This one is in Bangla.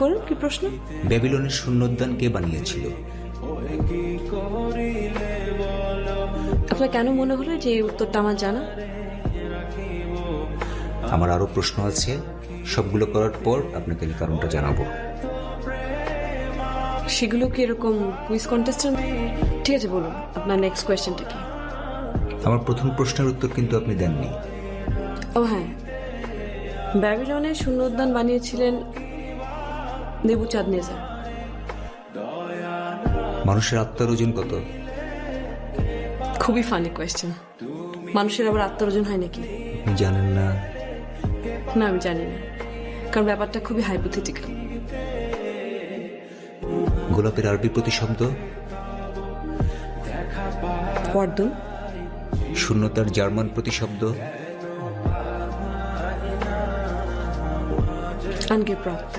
করুন, কি প্রশ্ন? ব্যাবিলনের শূন্যোদ্যান কে বানিয়েছিল? আপনার কেন মনে হলো যে এই উত্তরটা আমার জানা? আমার আরো প্রশ্ন আছে, সবগুলো করার পর আপনাকে এই কারণটা জানাবো। সেগুলো কি এরকম কুইজ কন্টেস্টের? ঠিক আছে, বলুন আপনার নেক্সট কোয়েশ্চেনটা কি? আমার প্রথম প্রশ্নের উত্তর কিন্তু আপনি দেননি। ও হ্যাঁ, ব্যাবিলনের শূন্যোদ্যান বানিয়েছিলেন নেবুচাঁদনেজার। মানুষের আত্মার ওজন কত? খুবই ফানি কোয়েশ্চেন। মানুষের আবার আত্মার ওজন হয় নাকি? আপনি জানেন না? না, আমি জানি না, কারণ ব্যাপারটা খুবই হাইপোথেটিক্যাল। গোলাপের আরবি প্রতিশব্দ? পর্দন। শূন্যতার জার্মান প্রতিশব্দ? আনগেপ্রাপ্ত।